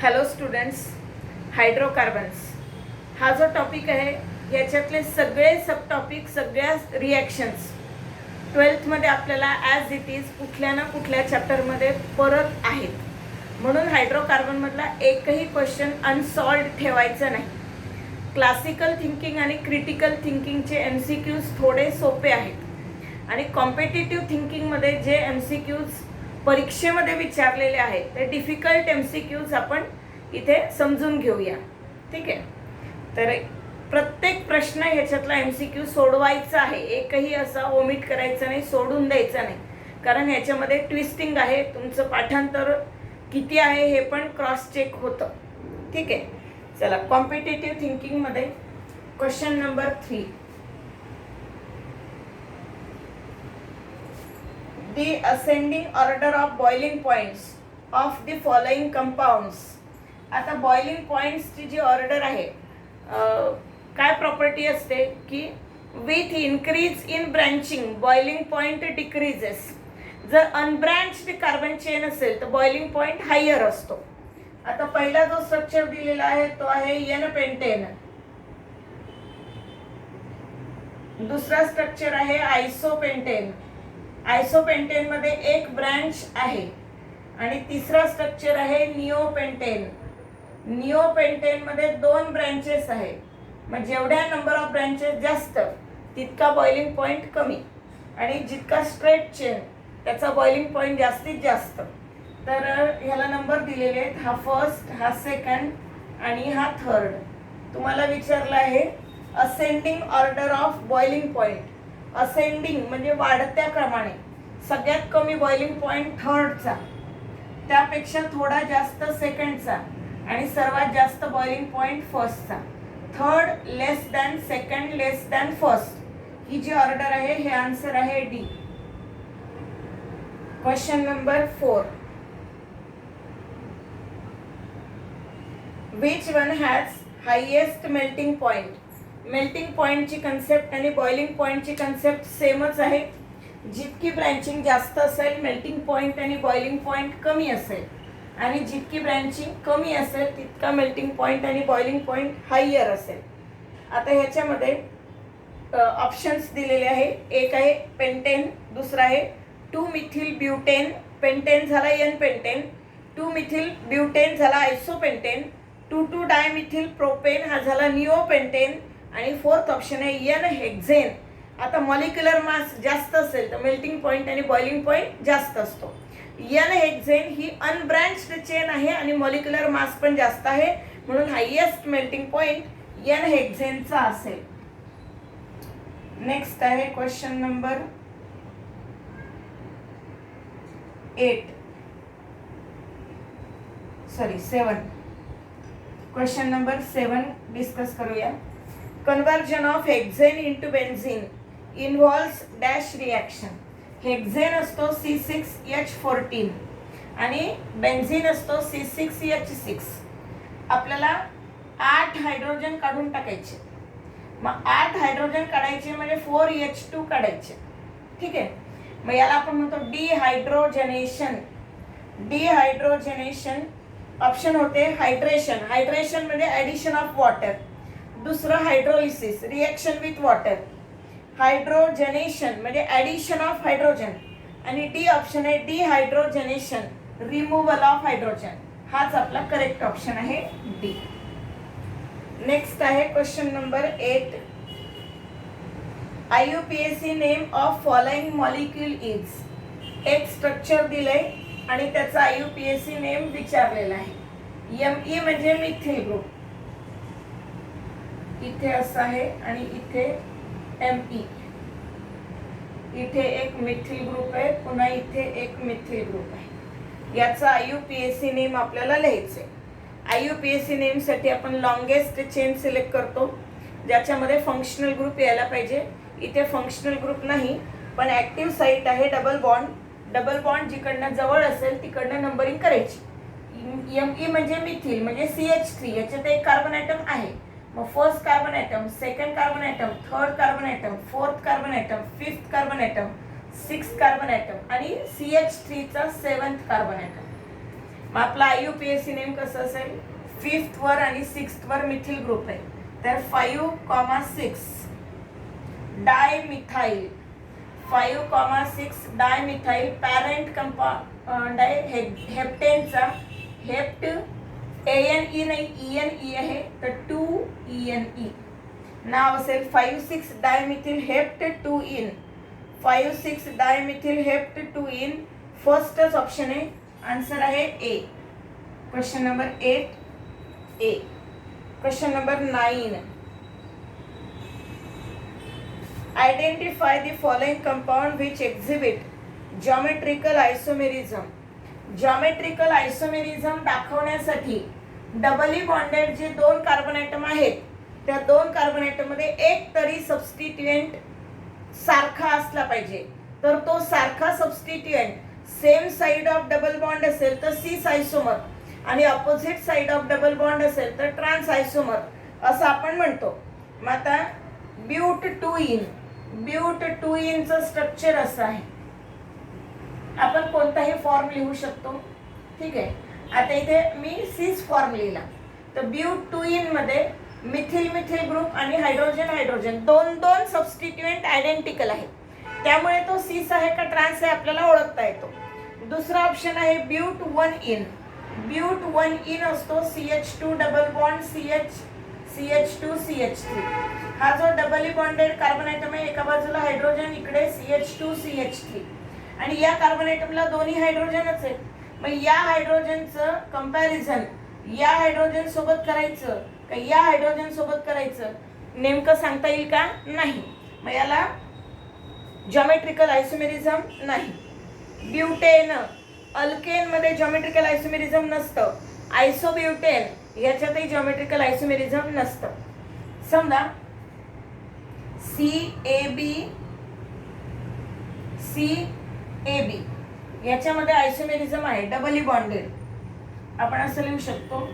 Hello students, hydrocarbons हा जो topic आहे याच्यातले सगळे सब टॉपिक, सगळ्या रिॲक्शन्स 12th मध्ये आपल्याला ॲज इट इज कुठल्या ना कुठल्या चॅप्टरमध्ये परत आहेत. म्हणून हायड्रोकार्बनमधला एकही क्वेश्चन अनसॉल्व्ड ठेवायचा नाही. क्लासिकल थिंकिंग आणि क्रिटिकल थिंकिंगचे MCQs थोडे सोपे आहेत आणि कॉम्पिटिटिव्ह थिंकिंगमध्ये जे MCQs परीक्षेमध्ये विचारलेले आहेत ते डिफिकल्ट MCQs आपण इथे समजून घेऊया. ठीक आहे, तर प्रत्येक प्रश्न ह्याच्यातला MCQ सोडवायचा आहे. एकही असा ओमिट करायचा नाही, सोडून द्यायचा नाही, कारण ह्याच्यामध्ये ट्विस्टिंग आहे. तुमचं पाठांतर किती आहे हे पण क्रॉस चेक होतं. ठीक आहे, चला कॉम्पिटिटिव्ह थिंकिंगमध्ये question number 3. The ascending order of boiling points of the following compounds. आता बॉइलिंग पॉइंट्सची जी ऑर्डर आहे, काय प्रॉपर्टी असते की with increase in branching boiling point decreases. जर अनब्रँच्ड कार्बन चेन असेल तर बॉइलिंग पॉइंट हायर असतो. आता पहिला जो स्ट्रक्चर दिलेला आहे तो आहे एन पेंटेन. दुसरा स्ट्रक्चर आहे आयसोपेंटेन. आयसोपेंटेन मध्ये एक ब्रँच आहे. आणि तिसरा स्ट्रक्चर आहे निओपेंटेन. निओपेंटेन मध्ये 2 ब्रँचेस आहेत. मग जेवढ्या नंबर ऑफ ब्रँचेस जास्त तितका बॉइलिंग पॉइंट कमी, आणि जितका स्ट्रेट चेन त्याचा बॉइलिंग पॉइंट जास्तीत जास्त. तर ह्याला नंबर दिलेले आहेत, हा फर्स्ट, हा सेकंड आणि हा थर्ड. तुम्हाला विचारलं आहे ascending order of boiling point. Ascending म्हणजे वाढत्या क्रमाने. सगळ्यात कमी बॉइलिंग पॉइंट थर्डचा, त्यापेक्षा थोडा जास्त सेकंडचा, आणि सर्वात जास्त बॉइलिंग पॉइंट फर्स्टचा. Third less than second less than first, ही जी ऑर्डर आहे हे आन्सर आहे D. Question number 4. Which one has highest melting point. Melting पॉइंटची कन्सेप्ट आणि बॉइलिंग पॉइंटची कन्सेप्ट सेमच आहे. जितकी ब्रँचिंग जास्त असेल मेल्टिंग पॉइंट आणि बॉइलिंग पॉइंट कमी असेल, आणि जितकी ब्रँचिंग कमी असेल तितका मेल्टिंग पॉइंट आणि बॉइलिंग पॉइंट हायर असेल. आता ह्याच्यामध्ये ऑप्शन्स दिलेले आहे. एक आहे पेंटेन, दुसरा आहे 2 मिथिल ब्युटेन. पेंटेन झाला एन पेंटेन, 2 मिथिल ब्युटेन झाला आयसोपेंटेन, 2,2 डायमिथिल प्रोपेन हा झाला निओपेंटेन, आणि फोर्थ ऑप्शन आहे एन हेक्झेन. आता मॉलिक्युलर मास जास्त असेल तर मेल्टिंग पॉइंट आणि बॉइलिंग पॉइंट जास्त असतो. एन हेक्झेन ही अनब्रँच्ड चेन आहे आणि मॉलिक्युलर मास पण जास्त आहे, म्हणून हायेस्ट मेल्टिंग पॉइंट एन हेक्झेनचा असेल. नेक्स्ट आहे question number 7. Question number 7 discuss करूया. Conversion of hexane into benzene involves dash reaction. Hexane असतो C6H14 आणि बेन्झीन असतो C6H6. आपल्याला 8 हायड्रोजन काढून टाकायचे. मग 8 हायड्रोजन काढायचे म्हणजे 4H2 काढायचे. ठीक आहे, मग याला आपण म्हणतो डिहायड्रोजनेशन. डिहायड्रोजनेशन ऑप्शन होते हायड्रेशन. हायड्रेशन म्हणजे ॲडिशन ऑफ वॉटर. दुसरं हायड्रोलिसिस, रिॲक्शन विथ वॉटर. हायड्रोजनेशन म्हणजे ॲडिशन ऑफ हायड्रोजन. आणि डी ऑप्शन आहे डिहायड्रोजनेशन, रिमूव्हल ऑफ हायड्रोजन. हाच आपला करेक्ट ऑप्शन आहे डी. नेक्स्ट आहे question number 8. IUPAC name of following molecule is. एक स्ट्रक्चर दिलंय आणि त्याचा IUPAC नेम विचारलेला आहे. Me म्हणजे मिथिल ग्रुप, इथे असं आहे, आणि इथे Me. इथे एक मिथिल ग्रुप आहे, पुन्हा इथे एक मिथिल ग्रुप आहे. याचा IUPAC नेम आपल्याला लिहायचे. IUPAC नेम साठी आपण लॉंगेस्ट चेन सिलेक्ट करतो, ज्याच्यामध्ये फंक्शनल ग्रुप यायला पाहिजे. इथे फंक्शनल ग्रुप नाही, पण ऍक्टिव्ह साईट आहे डबल बॉन्ड. डबल बॉन्ड जिकडनं जवळ असेल तिकडनं नंबरिंग करायची. Me म्हणजे मिथिल म्हणजे CH3, याच्यात एक कार्बन ॲटम आहे. मग first carbon atom, second carbon atom, third carbon atom, fourth carbon atom, fifth carbon atom, sixth carbon atom, आणि CH3चा 7th कार्बन ॲटम. मग आपला IUPAC नेम कसं असेल, 5th वर आणि 6th वर मिथिल ग्रुप आहे, तर 5,6 डायमिथाइल, 5,6 डायमिथाइल पॅरेंट कंपाऊंड आहे हेप्टेनचा, हेप्ट ANE नाही ENE आहे, तर 2ENE नाव असेल 5,6 डायमिथिल हेप्ट 2इन, 5,6 डायमिथिल हेप्ट 2इन. फर्स्टच ऑप्शन आहे, आन्सर आहे A. Question number 8 A. Question number 9, identify the following compound which exhibit geometrical isomerism. Geometrical isomerism दाखवण्यासाठी डबली बॉन्डेड जे 2 कार्बन ॲटम आहेत, त्या 2 कार्बन ॲटम मध्ये एक तरी सबस्टिट्युएंट सारखा असला पाहिजे. तर तो सारखा substituent same side of double bond असेल तर सिस आयसोमर, आणि opposite side of double bond असेल तर ट्रान्स आयसोमर असं आपण म्हणतो. मग आता ब्यूट 2इन, ब्यूट 2इनचं स्ट्रक्चर असं आहे. आपण कोणताही फॉर्म लिहू शकतो, ठीक आहे. आता इथे मी सिस फॉर्म लिहिला, तर ब्यूट 2इन मध्ये मिथिल मिथिल ग्रुप आणि हायड्रोजन हायड्रोजन दोन सबस्टिट्युएंट आयडेंटिकल आहे, त्यामुळे तो सिस आहे का ट्रान्स आहे आपल्याला ओळखता येतो. दुसरा ऑप्शन आहे ब्यूट 1इन. ब्यूट 1इन असतो CH2 double bond CH2 CH3. हा जो डबली बॉन्डेड कार्बन ॲटम आहे, एका बाजूला हायड्रोजन, इकडे CH2 CH3, आणि या कार्बन ॲटमला दोन्ही हायड्रोजनच आहेत. मग या हायड्रोजनचं कंपॅरिझन या हायड्रोजन सोबत करायचं का या हायड्रोजन सोबत करायचं, नेमकं सांगता येईल का, नाही. मग याला जॉमेट्रिकल आयसोमेरिझम नाही. ब्युटेन, अल्केन मध्ये जॉमेट्रिकल आयसोमेरिझम नसतं. आयसोब्युटेन याच्यातही जॉमेट्रिकल आयसोमेरिझम नसतं. समजा CAB याच्यामध्ये आयसोमेरिझम आहे डबली बॉन्डेड. आपण असं लिहू शकतो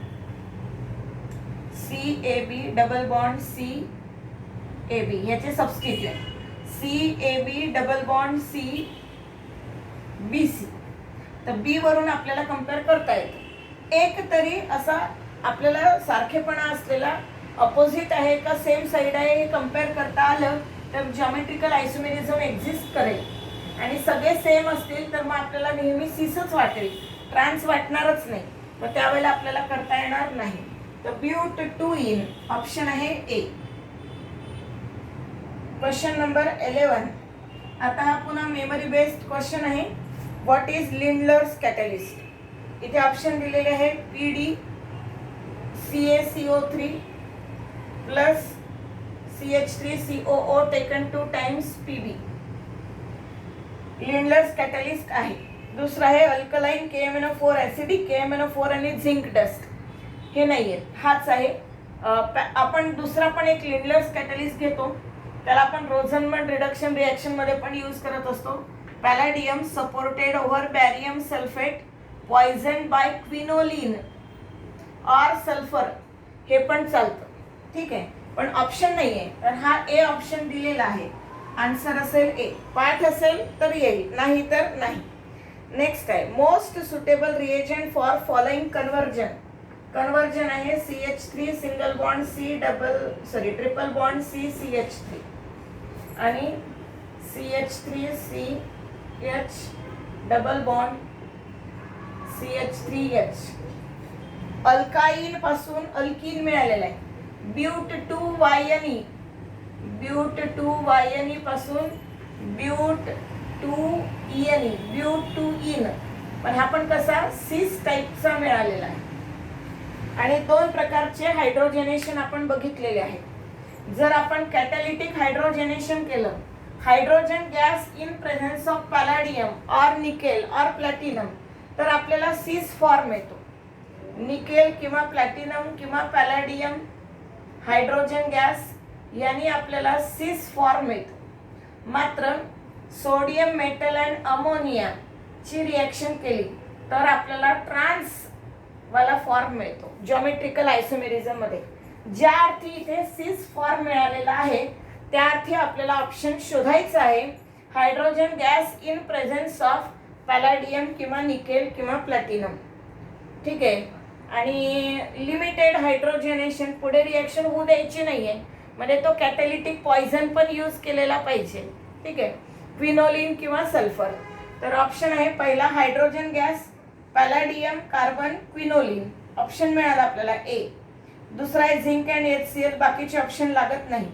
CAB डबल बॉन्ड CAB, याचे substituent CAB double bond CBC. तर B वरून आपल्याला कंपेअर करता येतं. एक तरी असा आपल्याला सारखेपणा असलेला अपोजिट आहे का सेम साइड आहे हे कंपेअर करता आलं तर जॉमेट्रिकल आयसोमेरिझम एक्झिस्ट करेल. आणि सगळे सेम असतील तर मग आपल्याला नेहमी सिसच वाटेल, ट्रान्स वाटणारच नाही. मग त्यावेळेला आपल्याला करता येणार नाही. तर ब्यूट 2इन ऑप्शन आहे ए. Question number 11. आता हा पुन्हा मेमरी बेस्ड क्वेश्चन आहे. What is Lindlar's catalyst. इथे ऑप्शन दिलेले आहेत PdCaCO3 plus CH3COO taken 2 times Pb. Lindlar's catalyst आहे. दुसरा आहे अल्कलाइन KMnO4 ॲसिडिक KMnO4 आणि झिंक डस्ट. हे नाही आहे, हाच आहे. आपण दुसरा पण एक लिंडलर्स कॅटलिस्ट घेतो, त्याला आपण रोझनमंड रिडक्शन रिॲक्शन मध्ये पण यूज करत असतो. Palladium supported over barium sulphate poison by quinoline or sulphur, हे पण चालतं, ठीक आहे. पण ऑप्शन नाही आहे, तर हा ए ऑप्शन दिलेला आहे. आन्सर असेल ए. पाठ असेल तर येईल, नाही तर नाही. नेक्स्ट आहे most suitable reagent for following conversion. Conversion आहे CH3 single bond triple bond CH3 आणि CH3CH double bond CH3H. Alkyne पासून अल्कीन मिळालेला आहे. ब्यूट 2YNE, ब्यूट 2YNE पासून ब्यूट 2ENE, ब्यूट 2इन. पण हा पण कसा सिस टाइपचा मिळालेला आहे. आणि 2 प्रकारचे हायड्रोजनेशन आपण बघितलेले आहे. जर आपण कॅटॅलिटिक हायड्रोजनेशन केलं, hydrogen gas in presence of palladium or nickel or platinum, तर आपल्याला सिस फॉर्म येतो. निकेल किंवा प्लॅटिनम किंवा पॅलॅडियम हायड्रोजन गॅस यांनी आपल्याला सिस फॉर्म येतो. मात्र सोडियम मेटल अँड अमोनिया ची रिॲक्शन केली तर आपल्याला ट्रान्स वाला फॉर्म मिळतो जॉमेट्रिकल आयसोमेरिझम मध्ये. ज्या अर्थी इथे सिस फॉर्म मिळालेला आहे त्या अर्थी आपल्याला ऑप्शन शोधायचा आहे hydrogen gas in presence of palladium किंवा निकेल किंवा प्लॅटिनम. ठीक आहे. आणि लिमिटेड हायड्रोजनेशन, पुढे रिॲक्शन होऊ द्यायची नाही आहे, म्हणजे तो कॅटॅलिटिक पॉयझन पण यूज केलेला पाहिजे. ठीक आहे, क्विनोलिन किंवा सल्फर. तर ऑप्शन आहे पहिला hydrogen gas, palladium, carbon, quinoline. Option मिळाला आपल्याला ए. दुसरा आहे झिंक अँड HCl, बाकीचे ऑप्शन लागत नाही.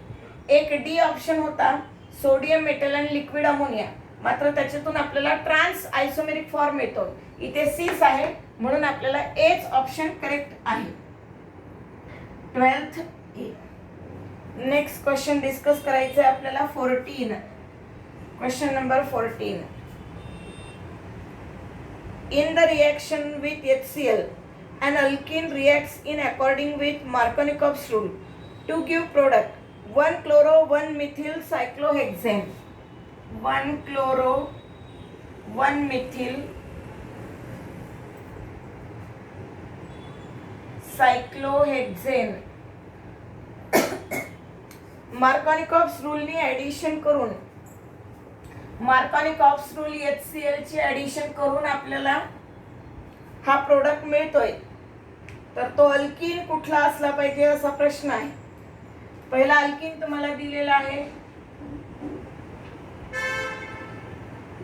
एक डी ऑप्शन होता sodium metal and liquid ammonia, मात्र त्याच्यातून आपल्याला ट्रान्स आयसोमेरिक फॉर्म येतो. इथे सीस आहे म्हणून आपल्याला एच ऑप्शन करेक्ट आहे. 12th ए. नेक्स्ट क्वेश्चन डिस्कस करायचं आहे आपल्याला 14. Question number 14. In the reaction with HCl, an alkene reacts in according with Markovnikov's rule to give product 1-chloro 1-methyl cyclohexane. 1-chloro 1-methyl cyclohexane. Markovnikov's रूलनी addition करून, Markovnikov's rule HCl ची addition करून आपल्याला हा product मिळतोय. तर तो alkyne कुठला असला पाहिजे असा प्रश्न आहे. पहिला अल्कीन तुम्हाला दिलेला आहे,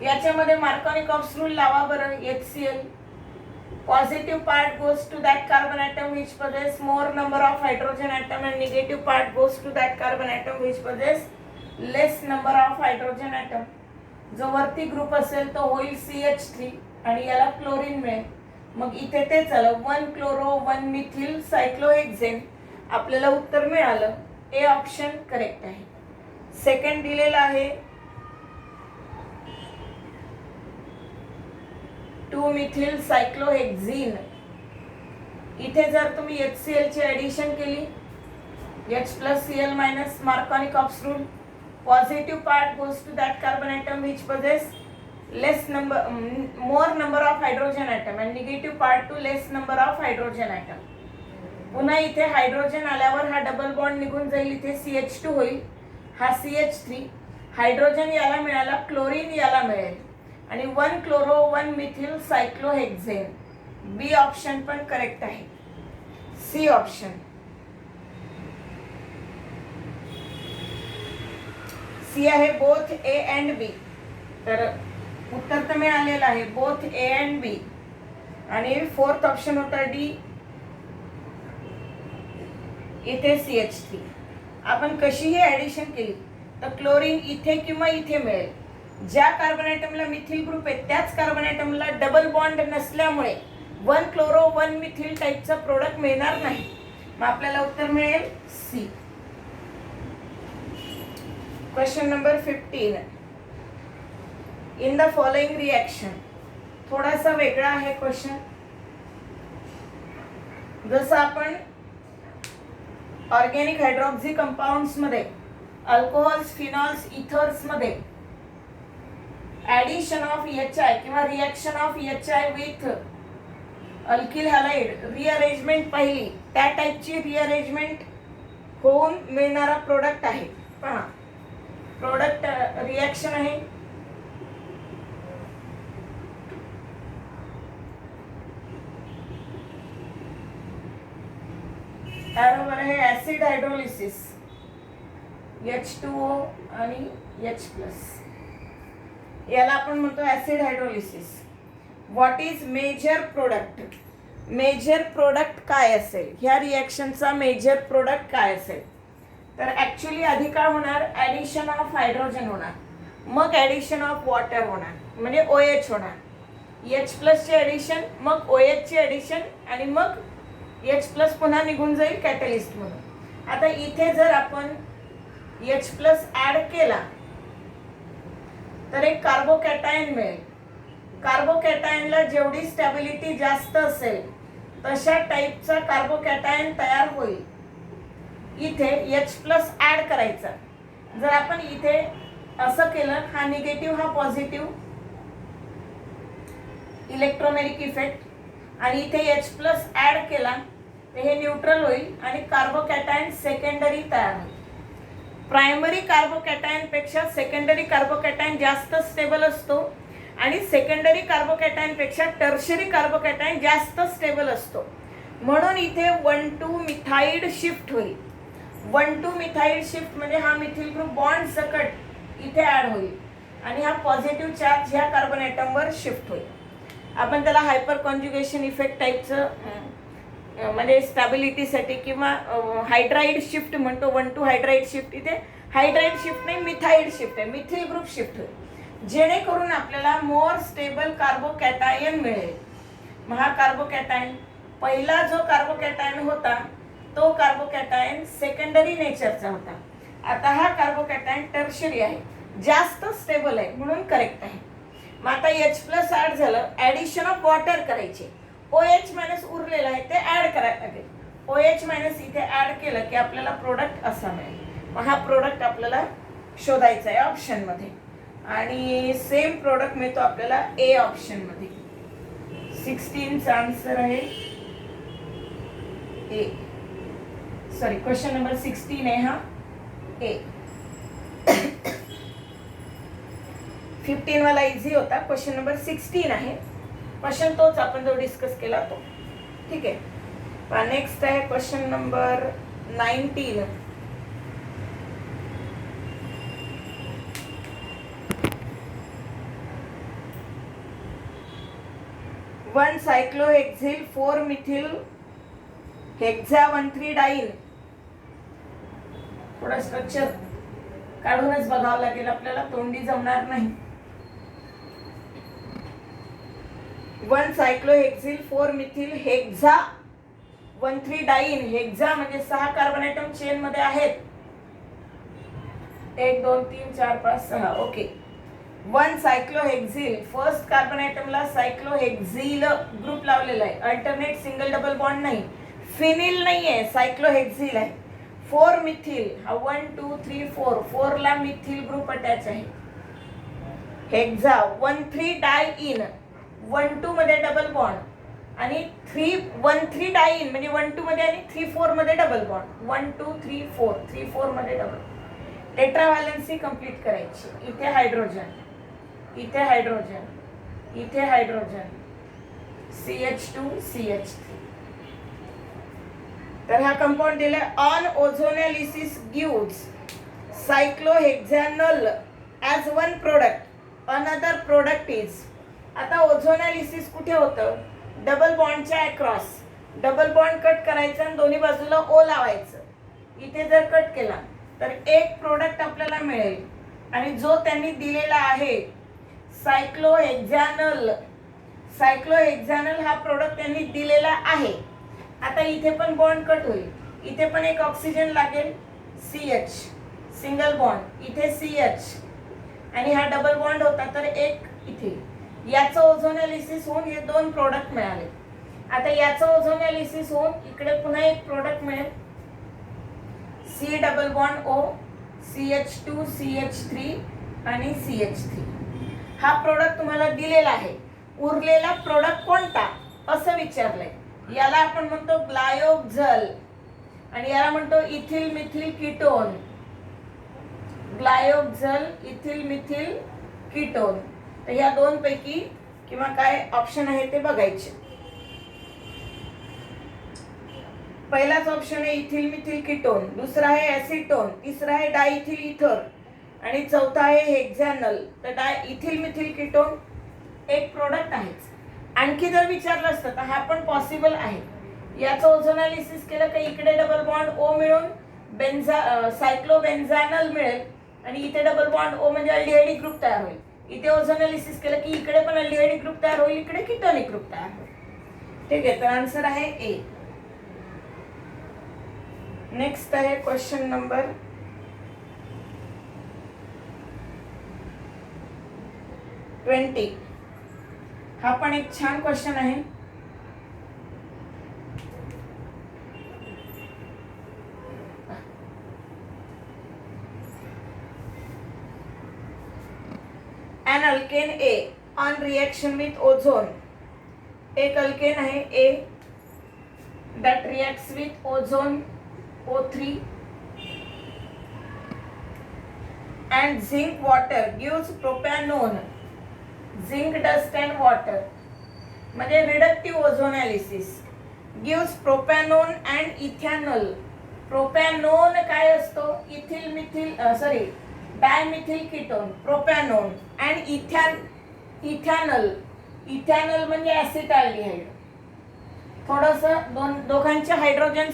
याच्यामध्ये मार्कोनिकॉव्स रूल लावा बरं. HCl positive part goes to that carbon atom which possess more number of hydrogen atom, and negative part goes to that carbon atom which possess less number of hydrogen atom. जो वरती group असेल तो होईल CH3 आणि याला chlorine मिळेल. मग इथे ते झालं 1-chloro 1-methyl cyclohexane. आपल्याला उत्तर मिळालं, ए ऑप्शन करेक्ट आहे. सेकंड दिलेला आहे 2-methyl cyclohexene. इथे जर तुम्ही HCl ची ॲडिशन केली, H+Cl - Markovnikov's rule, positive part goes to that carbon atom which possess more number of hydrogen atom, and negative part to less number of hydrogen atom. पुन्हा इथे hydrogen आल्यावर हा double bond निघून जाईल, इथे CH2 होईल, हा CH3. हायड्रोजन याला मिळाला, क्लोरीन याला मिळेल, आणि 1-chloro 1-methyl cyclohexane. बी ऑप्शन पण करेक्ट आहे. सी ऑप्शन, सी आहे बोथ ए अँड बी. तर उत्तर तर मिळालेलं आहे बोथ ए अँड बी. आणि फोर्थ ऑप्शन होता डी, इथे CH3. आपण कशीही ॲडिशन केली तर क्लोरीन इथे किंवा इथे मिळेल. ज्या कार्बन ॲटमला मिथिल ग्रुप आहे त्याच कार्बन ॲटमला डबल बॉन्ड नसल्यामुळे 1-chloro 1-methyl टाईपचा प्रोडक्ट मिळणार नाही. मग आपल्याला उत्तर मिळेल C. Question number 15. In the following reaction, थोडासा वेगळा आहे क्वेश्चन. जसं आपण ऑर्गॅनिक हायड्रॉक्सी कंपाऊंड्स मध्ये, अल्कोहोल्स, फिनॉल्स, इथर्स मध्ये ॲडिशन ऑफ HI किंवा reaction of HI with alkyl halide rearrangement पाहिली, त्या टाईपची रिअरेंजमेंट होऊन मिळणारा प्रोडक्ट आहे. पहा, प्रोडक्ट रिॲक्शन आहे. त्याबरोबर आहे ऍसिड हायड्रोलिसिस, H2O आणि H+. याला आपण म्हणतो acid hydrolysis. What is major product? Major product काय असेल ह्या रिॲक्शनचा? मेजर प्रोडक्ट काय असेल? तर ॲक्च्युली आधी काय होणार? ॲडिशन ऑफ हायड्रोजन होणार, मग ॲडिशन ऑफ वॉटर होणार, म्हणजे OH होणार. H+ ची ॲडिशन, मग OH ची ॲडिशन, आणि मग H+ पुन्हा निघून जाईल कॅटलिस्ट म्हणून. आता इथे जर आपण H+ ॲड केला तर एक कार्बोकॅटायन मिळेल. कार्बोकॅटायनला जेवढी स्टॅबिलिटी जास्त असेल तशा टाईपचा कार्बोकॅटायन तयार होईल. इथे H+ ॲड करायचा. जर आपण इथे असं केलं, हा निगेटिव्ह हा पॉझिटिव्ह, इलेक्ट्रोमेरिक इफेक्ट, आणि इथे H+ ॲड केला तर हे न्यूट्रल होईल आणि कार्बोकॅटायन सेकंडरी तयार होईल. प्रायमरी कार्बोकॅटायन पेक्षा सेकंडरी कार्बोकॅटायन जास्त स्टेबल असतो आणि सेकंडरी कार्बोकॅटायन पेक्षा टर्शरी कार्बोकॅटायन जास्त स्टेबल असतो. म्हणून इथे 1,2 मिथाइड शिफ्ट होईल. 1,2 मिथाइड शिफ्ट म्हणजे हा मिथिल ग्रुप बॉन्ड सकट इथे ऍड होईल आणि हा पॉझिटिव्ह चार्ज ह्या कार्बन ॲटमवर शिफ्ट होईल. आपण त्याला हायपर कॉन्ज्युगेशन इफेक्ट टाईपचं म्हणजे स्टॅबिलिटीसाठी किंवा हायड्राईड शिफ्ट म्हणतो. 1,2 हायड्राईड शिफ्ट. इथे हायड्राईड शिफ्ट नाही, मिथाइड शिफ्ट आहे. मिथिल ग्रुप शिफ्ट होईल जेणेकरून आपल्याला मोर स्टेबल कार्बोकॅटायन मिळेल. मग हा कार्बोकॅटायन पहिला जो कार्बोकॅटायन होता तो कार्बोकॅटायन सेकंडरी नेचरचा होता. आता हा कार्बोकॅटायन टर्शरी आहे, जास्त स्टेबल आहे म्हणून करेक्ट आहे. मग आता H+ ऍड झालं, ऍडिशन ऑफ वॉटर करायचे. OH- उरलेलं आहे ते ऍड करायला लागेल. OH- इथे ऍड केलं की आपल्याला प्रोडक्ट असा मिळेल. मग हा प्रोडक्ट आपल्याला शोधायचा आहे ऑप्शन मध्ये आणि सेम प्रोडक्ट मिळतो आपल्याला ए ऑप्शन मध्ये. 16चा आन्सर आहे ए. सॉरी, क्वेश्चन नंबर 16 आहे हा ए. 15 वाला इझी होता. क्वेश्चन नंबर 16 आहे. क्वेश्चन तोच आपण जो डिस्कस केला तो. ठीक आहे. नेक्स्ट आहे question number 19. One cyclohexyl 4 methyl hexa 1,3-डाईन. थोडा स्ट्रक्चर काढूनच बघावं लागेल आपल्याला, तोंडी जमणार नाही. 1 सायक्लोहेक्झिल 4 मिथिल हेक्झा 1,3-डाईन. हेक्झा म्हणजे 6 कार्बन ॲटम चेन मध्ये आहेत. 1 2 3 4 5 6. ओके. 1 सायक्लोहेक्झिल, फर्स्ट कार्बन ॲटमला सायक्लोहेक्झिल ग्रुप लावलेला आहे. अल्टरनेट सिंगल डबल बॉन्ड नाही, फिनिल नाही आहे, सायक्लोहेक्झिल आहे. 4 मिथिल, हा 1 2 3 4, 4 ला मिथिल ग्रुप अटॅच आहे. हेक्झा 1,3-डायइन, 1 2 मध्ये डबल बॉन्ड आणि 1,3-डायइन म्हणजे 1 2 मध्ये आणि 3 4 मध्ये डबल बॉन्ड. 1 2 3 4, 3 4 मध्ये डबल. टेट्राव्हॅलन्सी कंप्लीट करायची. इथे हायड्रोजन, इथे हायड्रोजन, इथे हायड्रोजन, CH2 CH3. तर हा कंपाऊंड दिलाय. On ozonolysis gives cyclohexanal as one product, another product is. आता ओझोनॅलिसिस कुठे होतं? डबल बॉन्डच्या अक्रॉस. डबल बॉन्ड कट करायचा आणि दोन्ही बाजूला ओ लावायचं. इथे जर कट केला तर एक प्रोडक्ट आपल्याला मिळेल आणि जो त्यांनी दिलेला आहे सायक्लोहेक्झॅनल. सायक्लोहेक्झॅनल हा प्रोडक्ट त्यांनी दिलेला आहे. आता इथे पण बॉन्ड कट होईल, इथे पण एक ऑक्सिजन लागेल, CH सिंगल बॉन्ड, इथे CH आणि हा डबल बॉन्ड होता तर एक इथे. याचं ओझोनॅलिसिस होऊन हे 2 प्रोडक्ट मिळाले. आता याचं ओझोनॅलिसिस होऊन इकडे पुन्हा एक प्रोडक्ट मिळेल, C double bond O, CH2 CH3 आणि CH3. हा प्रोडक्ट तुम्हाला दिलेला आहे. उरलेला प्रोडक्ट कोणता असं विचारलंय. याला आपण म्हणतो ग्लायोक्झल आणि याला म्हणतो ethyl methyl ketone. Glyoxal, ethyl methyl ketone. तर या 2 पैकी किंवा काय ऑप्शन आहे ते बघायचे. पहिलाच ऑप्शन आहे इथिल मिथिल कीटोन, दुसरा आहे ॲसिटोन, तिसरा आहे डायइथिल इथर आणि चौथा आहे हेक्झॅनल. तर इथिल मिथिल कीटोन एक प्रोडक्ट आहेच. आणखी जर विचारलं असतं तर हा पण पॉसिबल आहे. याचं ओझोनॅलिसिस केलं तर इकडे डबल बॉन्ड O मिळून सायक्लोबेन्झॅनल मिळेल आणि इथे डबल बॉन्ड O म्हणजे अल्डिहाइड ग्रुप तयार होईल. इथे ओझोनॅलिसिस केलं की इकडे पण अल्डिहाइड ग्रुप तयार होईल, इकडे कीटोनिक ग्रुप तयार होईल. ठीक आहे, तर आन्सर आहे ए. नेक्स्ट आहे क्वेश्चन नंबर 20. हा पण एक छान क्वेश्चन आहे. An alkane A on reaction with ozone. एक अल्केन आहे A that reacts with ozone O3 and zinc water gives propanone. Zinc dust and water म्हणजे reductive ozonolysis gives propanone and ethanol. Propanone काय असतो? Ethyl methyl dimethyl ketone propanone and ethanol. Ethanol म्हणजे acetaldehyde. थोडंसं दोघांचे hydrogen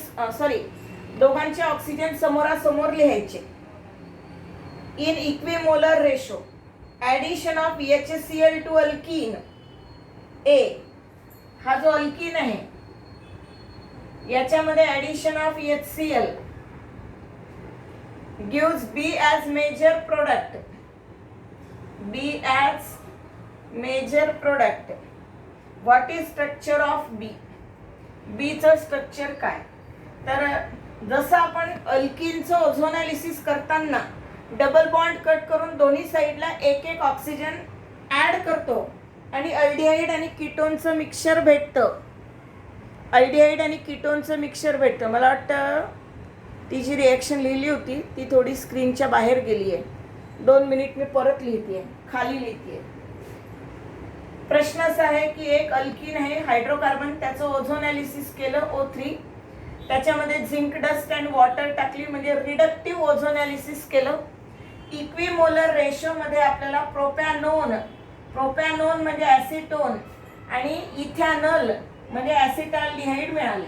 दोघांचे oxygen समोरासमोर लिहायचे. In equimolar ratio addition of HCl to alkene A. हा जो अल्कीन आहे याच्यामध्ये addition of HCl gives B as major product. B as major product. What is structure of B? B चं स्ट्रक्चर काय? तर जसं आपण अल्कीनचं ओझोनॅलिसिस करताना डबल बॉन्ड कट करून दोन्ही साईडला एक एक ऑक्सिजन ॲड करतो आणि अल्डिहाइड आणि कीटोनचं मिक्सचर भेटतं. मला वाटतं ती जी रिॲक्शन लिहिली होती ती थोडी स्क्रीनच्या बाहेर गेली आहे. 2 मिनिट मी परत लिहिते, खाली लिहिते. प्रश्न असा आहे की एक अल्कीन आहे हायड्रोकार्बन, त्याचं ओझोनॅलिसिस केलं O3, त्याच्यामध्ये झिंक डस्ट अँड वॉटर टाकली म्हणजे रिडक्टिव्ह ओझोनॅलिसिस केलं. इक्विमोलर रेशोमध्ये आपल्याला प्रोपॅनोन म्हणजे ॲसिटोन आणि इथॅनॉल म्हणजे ॲसिटाल्डिहाइड मिळाले.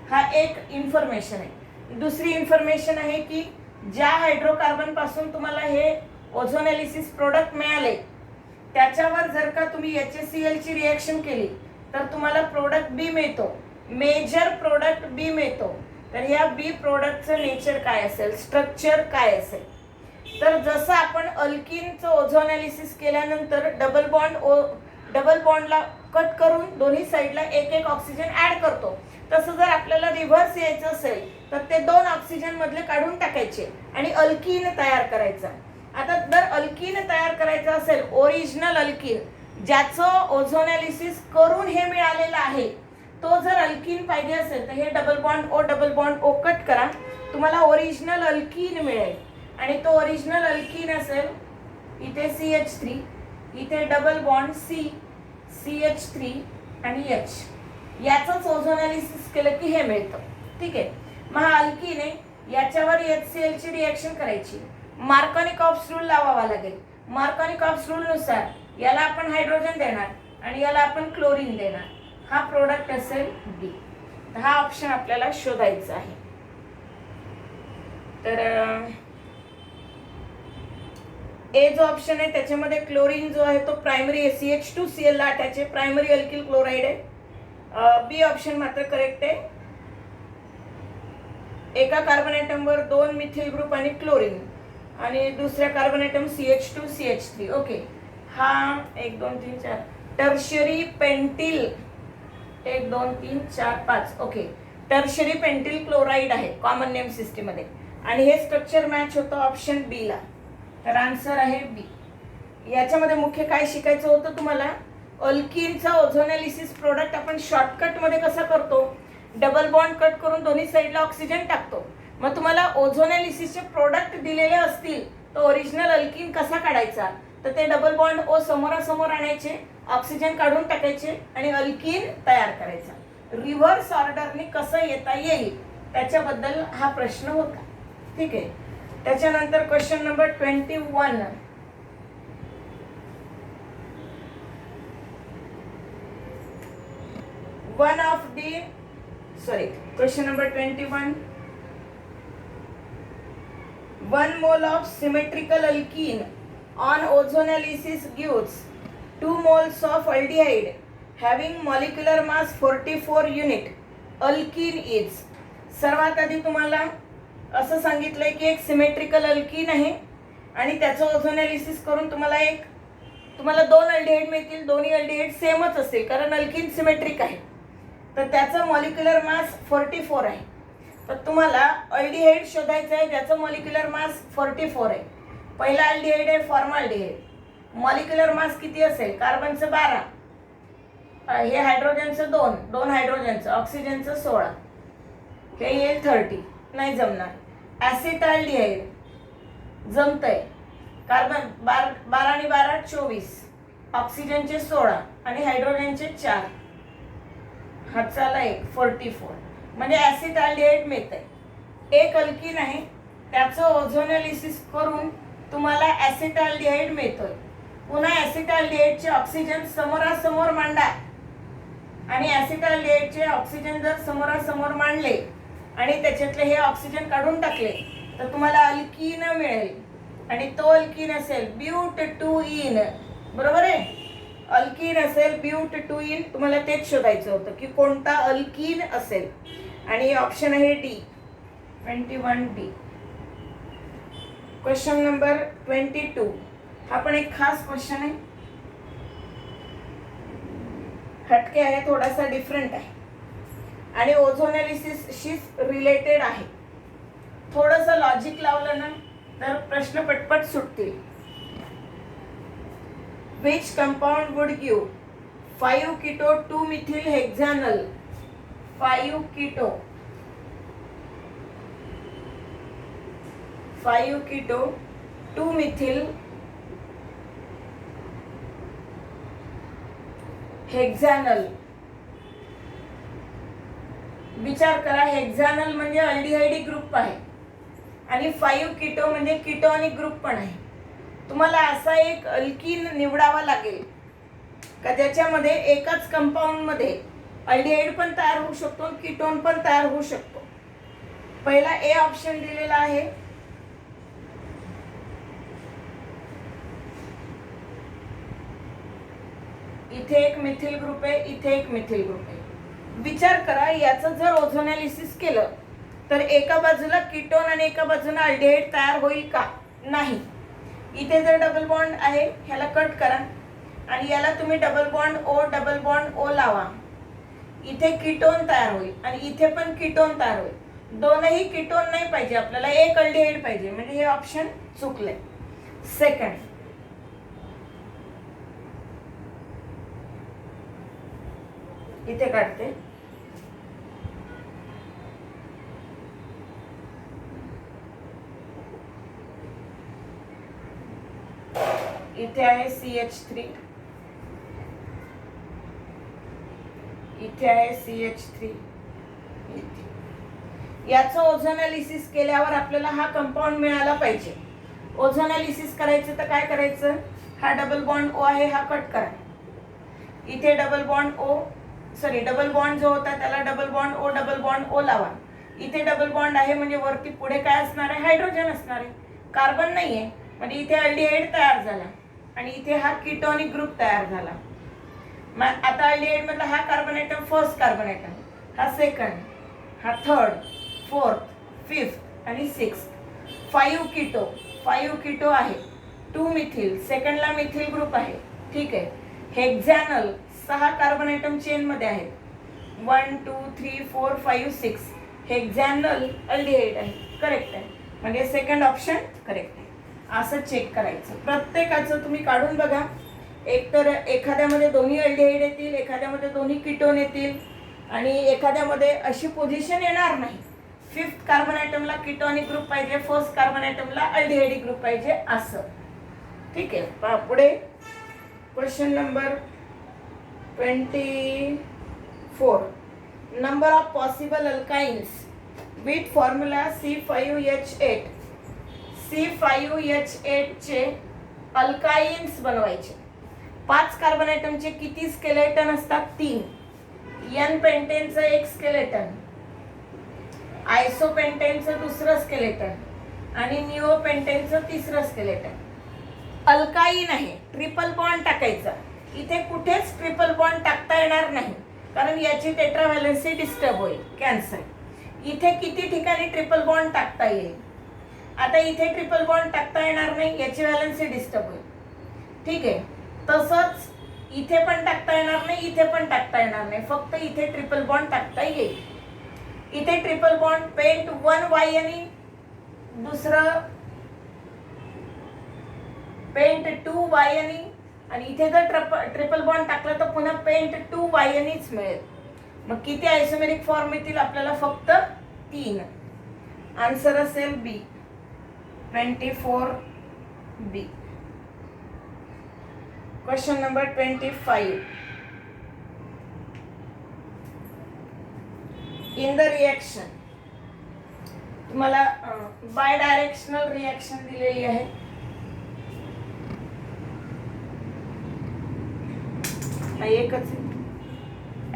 हा एक इन्फॉर्मेशन आहे. दुसरी इन्फॉर्मेशन आहे की ज्या हायड्रोकार्बन पासून तुम्हाला हे ओझोनॅलिसिस प्रोडक्ट मिळाले त्याच्यावर जर का तुम्ही HCl ची रिॲक्शन केली तर तुम्हाला प्रोडक्ट बी मिळतो, मेजर प्रोडक्ट बी मिळतो. तर या बी प्रोडक्टचं नेचर काय असेल, स्ट्रक्चर काय असेल? तर जसं आपण अल्कीनचं ओझोनॅलिसिस केल्यानंतर डबल बॉन्डला कट करून दोन्ही साईडला एक एक ऑक्सिजन ॲड करतो, तसं जर आपल्याला रिव्हर्स यायचं असेल तर ते 2 ऑक्सिजन मधले काढून टाकायचे आणि अल्कीन तयार करायचा. आता जर अल्कीन तयार करायचं असेल, ओरिजिनल अल्कीन ज्याचं ओझोनॅलिसिस करून हे मिळालेलं आहे, तो जर अल्कीन पाहिजे असेल तर हे डबल बॉन्ड ओ कट करा, तुम्हाला ओरिजिनल अल्कीन मिळेल. आणि तो ओरिजिनल अल्कीन असेल इथे CH3, इथे डबल बॉन्ड CH3 आणि H. याचंच ओझोनॅलिसिस केलं की हे मिळतं. ठीक आहे. मग हा अल्कीन आहे, याच्यावर HCl ची रिॲक्शन करायची, मार्कोनिकॉफ्स रूल लावावा लागेल. मार्कोनिकॉफ्स रूल नुसार याला आपण हायड्रोजन देणार आणि याला आपण क्लोरीन देणार. हा प्रोडक्ट असेल बी. हा ऑप्शन आपल्याला शोधायचा आहे. तर ए जो ऑप्शन आहे त्याच्यामध्ये क्लोरीन जो आहे तो प्रायमरी CH2Cl ला अटॅच आहे, प्रायमरी अल्किल क्लोराइड आहे. बी ऑप्शन मात्र करेक्ट आहे. एका कार्बन ॲटमवर 2 मिथिल ग्रुप आणि क्लोरीन आणि दुसऱ्या कार्बन ॲटम CH2CH3. ओके. हा 1 2 3 4 tertiary pentyl 1 2 3 4 5. Okay. Tertiary pentyl chloride आहे कॉमन नेम सिस्टीम मध्ये आणि हे स्ट्रक्चर मॅच होतं ऑप्शन बी ला. तर आन्सर आहे बी. याच्यामध्ये मुख्य काय शिकायचं होतं तुम्हाला, अल्कीनचा ओझोनॅलिसिस प्रोडक्ट आपण शॉर्टकट मध्ये कसा करतो, डबल बॉन्ड कट करून दोन्ही साईडला ऑक्सिजन टाकतो. मग तुम्हाला ओझोनॅलिसिसचे प्रोडक्ट दिलेले असतील तर ओरिजिनल अल्कीन कसा काढायचा, तर ते डबल बॉन्ड ओ समोरासमोर आणायचे, ऑक्सिजन काढून टाकायचे आणि अल्कीन तयार करायचा. रिव्हर्स ऑर्डरने कसं येता येईल त्याच्याबद्दल हा प्रश्न होता. ठीक आहे. त्याच्यानंतर question number 21. Question number 21. 1 mole of symmetrical alkene on ozonolysis gives 2 moles of aldehyde having molecular mass 44 unit. Alkene is. सर्वात आधी तुम्हाला असं सांगितलंय की एक सिमेट्रिकल अल्कीन आहे आणि त्याचं ओझोनॅलिसिस करून तुम्हाला 2 अल्डिहाइड मिळतील. दोन्ही अल्डिहाइड सेमच असेल कारण अल्कीन सिमेट्रिक आहे. तर त्याचं मॉलिक्युलर मास 44 आहे. तर तुम्हाला अल्डिहाइड शोधायचं आहे ज्याचं मॉलिक्युलर मास 44 आहे. पहिला अल्डिहाइड आहे फॉर्मल्डिहाइड. मॉलिक्युलर मास किती असेल, कार्बनचं 12, हे हायड्रोजनचं 2 हायड्रोजनचं, ऑक्सिजनचं 16, हे येईल 30. नाही जमणार. ॲसिटाल्डिहाइड जमतंय. कार्बन 12 आणि 12 24, ऑक्सिजनचे 16 आणि हायड्रोजनचे 4, हाताला 1, 44. म्हणजे ॲसिटाल्डिहाइड मिळतंय. एक अल्कीन आहे, त्याचं ओझोनॅलिसिस करून तुम्हाला ॲसिटाल्डिहाइड मिळतोय. पुन्हा ॲसिटाल्डिहाइडचे ऑक्सिजन समोरासमोर मांडा आणि ॲसिटाल्डिहाइडचे ऑक्सिजन जर समोरासमोर मांडले आणि त्याच्यातले हे ऑक्सिजन काढून टाकले तर तुम्हाला अल्कीन मिळेल. आणि तो अल्कीन असेल ब्यूट-2-ईन. बरोबर आहे? अल्कीन असेल ब्यूट-2-ईन. तुम्हाला तेच शोधायचं होतं की कोणता अल्कीन असेल. आणि ऑप्शन आहे डी, 21D. Question number 22. हा पण एक खास क्वेश्चन आहे, हटके आहे, थोडासा डिफरंट आहे आणि ओझोनॅलिसिसशी रिलेटेड आहे. थोडंसं लॉजिक लावलं ना तर प्रश्न पटपट सुटतील. Which compound would give 5 keto 2 methyl hexanal? 5 keto 2 methyl हेक्झॅनल. विचार करा, हेक्झॅनल म्हणजे अल्डिहाइड ग्रुप आहे आणि 5 कीटो म्हणजे कीटोनिक ग्रुप पण आहे. तुम्हाला असा एक अल्कीन निवडावा लागेल का ज्याच्यामध्ये एकाच कंपाऊंड मध्ये अल्डिहाइड पण तयार होऊ शकतो, कीटोन पण तयार होऊ शकतो. पहिला ए ऑप्शन दिलेला आहे. इथे एक मिथिल ग्रुप आहे, इथे एक मिथिल ग्रुप आहे. विचार करा, याचं जर ओझोनॅलिसिस केलं तर एका बाजूला कीटोन आणि एका बाजूला अल्डिहाइड तयार होईल का? नाही. इथे जर डबल बॉन्ड आहे, ह्याला कट करा आणि याला तुम्ही डबल बॉन्ड ओ लावा. इथे कीटोन तयार होईल आणि इथे पण कीटोन तयार होईल. दोनही कीटोन नाही पाहिजे आपल्याला, एक अल्डिहाइड पाहिजे. म्हणजे हे ऑप्शन चुकले. सेकंड, इथे काढते. इथे आहे CH3, इथे आहे CH3. याचं ओझोनॅलिसिस केल्यावर आपल्याला हा कंपाऊंड मिळाला पाहिजे. ओझोनॅलिसिस करायचं तर काय करायचं? हा डबल बॉन्ड ओ आहे, हा कट करा. इथे डबल बॉन्ड जो होता त्याला डबल बॉन्ड ओ लावा. इथे डबल बॉन्ड आहे म्हणजे वरती पुढे काय असणार आहे? हायड्रोजन असणार आहे, कार्बन नाहीये. म्हणजे इथे अल्डिहाइड तयार झाला आणि इथे हा कीटोनिक ग्रुप तयार झाला. मग आता अल्डिहाइड मधला हा carbon atom first carbon atom, हा सेकंड, हा थर्ड, फोर्थ, फिफ्थ आणि सिक्स्थ. 5 कीटो आहे. 2 मिथिल, सेकंडला मिथिल ग्रुप आहे. ठीक आहे. हेक्झॅनल 6 कार्बन ॲटम चेन मध्ये आहेत. 1 2 3 4 5 6. हेक्झॅनल अल्डिहाइड आहे. करेक्ट आहे. म्हणजे सेकंड ऑप्शन करेक्ट आहे. असं चेक करायचं. प्रत्येकाचं तुम्ही काढून बघा. एक तर एखाद्यामध्ये दोन्ही अल्डिहाइड येतील, एखाद्यामध्ये दोन्ही कीटोन येतील आणि एखाद्यामध्ये अशी पोझिशन येणार नाही. फिफ्थ कार्बन ॲटमला कीटोनिक ग्रुप पाहिजे, फर्स्ट कार्बन ॲटमला अल्डिहाइड ग्रुप पाहिजे असं. ठीक आहे. पुढे question number 24. Number of possible alkynes with formula C5H8. C5H8 चे अल्काइन्स बनवायचे. 5 कार्बन ॲटमचे किती स्केलेटन असतात? 3. N पेंटेनचं एक स्केलेटन, आयसोपेंटेनचं दुसरं स्केलेटन आणि निओपेंटेनचं तिसरं स्केलेटन. अल्काईन आहे, ट्रिपल बॉन्ड टाकायचा. इथे कुठेच ट्रिपल बॉन्ड टाकता येणार नाही कारण याची टेट्राव्हॅलन्सी डिस्टर्ब होईल, कॅन्सल. इथे किती ठिकाणी ट्रिपल बॉन्ड टाकता येईल? आता इथे ट्रिपल बॉन्ड टाकता येणार नाही, याची व्हॅलन्सी डिस्टर्ब होईल. ठीक आहे. तसंच इथे पण टाकता येणार नाही, इथे पण टाकता येणार नाही, फक्त इथे ट्रिपल बॉन्ड टाकता येईल. इथे ट्रिपल बॉन्ड पेंट 1Y आणि दुसरं पेंट 2Y आणि इथे जर ट्रिपल बॉन्ड टाकलं तर पुन्हा पेंट 2Y आणिच मिळेल. मग किती आयसोमेरिक फॉर्म येतील आपल्याला? फक्त 3. आन्सर असेल बी, 24B. Question number 25. In the reaction तुम्हाला बाय डायरेक्शनल रिएक्शन दिलेली आहे. एकच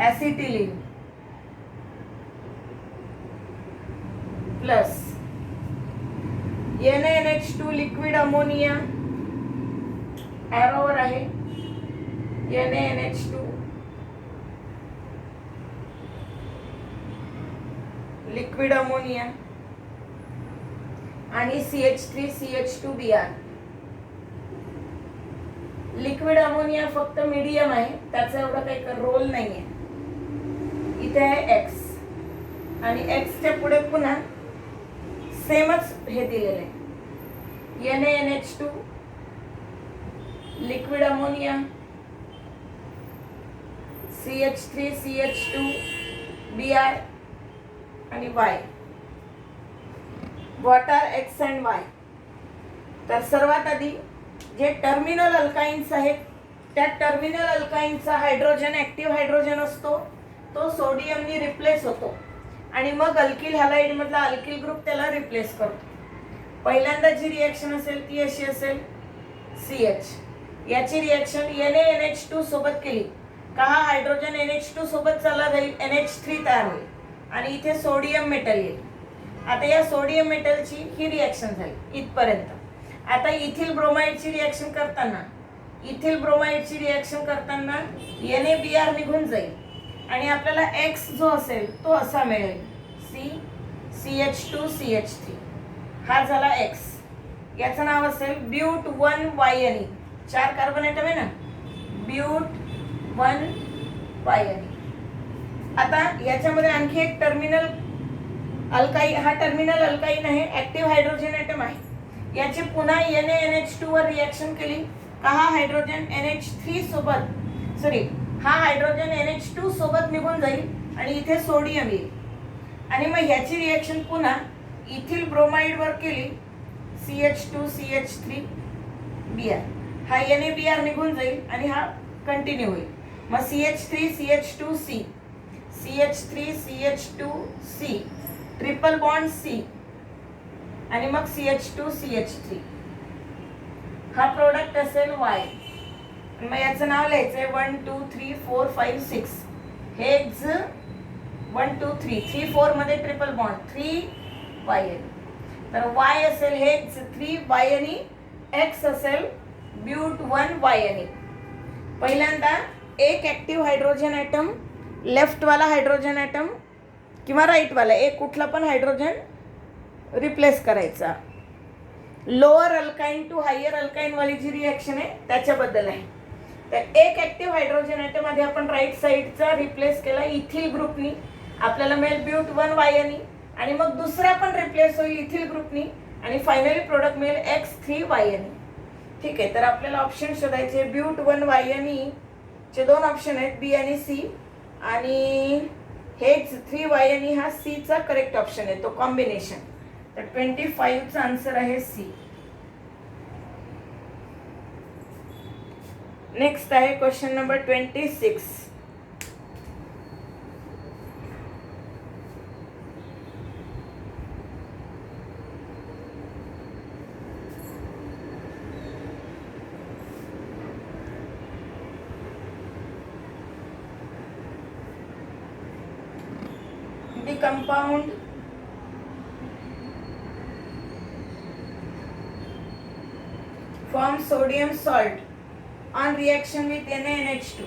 acetylene plus NaNH2 liquid ammonia, एरोवर आहे NaNH2 लिक्विड अमोनिया आणि CH3CH2Br. लिक्विड अमोनिया फक्त मीडियम आहे, त्याचा एवढा काही रोल नाहीये. इथे आहे X आणि X च्या पुढे पुन्हा सेमच हे दिलेले आहे. NaNH2 लिक्विड अमोनिया, CH3CH2Br आणि Y. What are X and Y? तर सर्वात आधी जे टर्मिनल अल्काइन्स आहेत त्या टर्मिनल अल्काइनचा हायड्रोजन ऍक्टिव्ह हायड्रोजन असतो, तो सोडियमनी रिप्लेस होतो आणि मग अल्किल हॅलाइड मधला अल्किल ग्रुप त्याला रिप्लेस करतो. पहिल्यांदा जी रिएक्शन असेल ती अशी असेल CH. याची रिएक्शन NaNH2 सोबत केली का हा हायड्रोजन NH2 सोबत चालला जाईल, NH3 तयार होईल आणि इथे सोडियम मेटल येईल. आता या सोडियम मेटलची ही रिएक्शन झाली इथपर्यंत. आता इथिल ब्रोमाइडची रिएक्शन करताना NaBr निघून जाईल आणि आपल्याला X जो असेल तो असा मिळेल CH2CH3. हा झाला X. याचं नाव असेल ब्यूट 1YNE. 4 कार्बन ॲटम आहे ना, ब्यूट 1YNE. आता याच्यामध्ये आणखी एक टर्मिनल अल्काइन, हा टर्मिनल अल्काइन आहे, ऍक्टिव्ह हायड्रोजन ॲटम आहे. याची पुन्हा NaNH2 वर रिएक्शन केली का हा हायड्रोजन NH3 सोबत हा हायड्रोजन NH2 सोबत निघून जाईल आणि इथे सोडियम येईल आणि मग ह्याची रिएक्शन पुन्हा इथिल ब्रोमाइड वर केली CH2CH3Br. हा NaBr निघून जाईल आणि हा कंटिन्यू होईल. मग CH3CH2C ट्रिपल बॉन्ड C आणि मग CH2CH3. हा प्रोडक्ट असेल Y. मग याचं नाव लिहायचंय 1 2 3 4 5 6. हेक्स 1 2 3 3 4 मध्ये ट्रिपल बॉन्ड 3YNE. तर Y असेल हेक्स 3YNE, X असेल ब्यूट 1YNE. पहिल्यांदा एक ऍक्टिव्ह हायड्रोजन ॲटम, लेफ्ट वाला हायड्रोजन ॲटम किंवा राईट वाला एक कुठला पण हायड्रोजन रिप्लेस करायचा. Lower alkyne to higher alkyne वाली जी रिएक्शन आहे त्याच्याबद्दल आहे. तर एक ऍक्टिव्ह हायड्रोजन ॲटम मध्ये आपण राईट साइडचा रिप्लेस केला इथिल ग्रुपनी, आपल्याला मिळेल ब्यूट 1YNE आणि मग दुसरा पण रिप्लेस होईल इथिल ग्रुपनी आणि फायनली प्रोडक्ट मिळेल X3YNE. ठीक आहे, तर आपल्याला ऑप्शन शोधायचे. ब्यूट 1YNE चे दोन ऑप्शन आहेत, B आणि C, आणि हेच 3YNE हा C चा करेक्ट ऑप्शन आहे, तो कॉम्बिनेशन. तर 25 चा आन्सर आहे C. नेक्स्ट आहे question number 26. The compound forms sodium salt on reaction with NaNH2.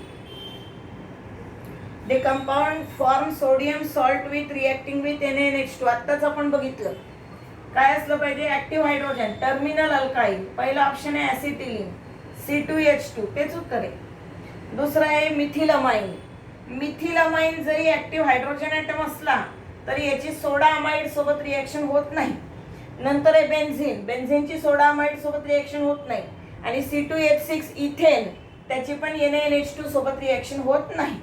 The compound forms sodium salt with reacting with NaNH2. आत्ताच आपण बघितलं काय असलं पाहिजे, ऍक्टिव्ह हायड्रोजन टर्मिनल अल्काइन. पहिला ऑप्शन आहे ऍसिटिलीन C2H2, तेच उत्तर आहे. दुसरा आहे मिथिलामाइन. मिथिलामाइन जरी ऍक्टिव्ह हायड्रोजन ॲटम असला तरी याची सोडा अमाइड सोबत रिएक्शन होत नाही. नंतर आहे बेन्झीन. बेन्झीनची सोडा अमाइड सोबत रिएक्शन होत नाही आणि C2H6 इथेन, त्याची पण NaNH2 सोबत रिएक्शन होत नाही.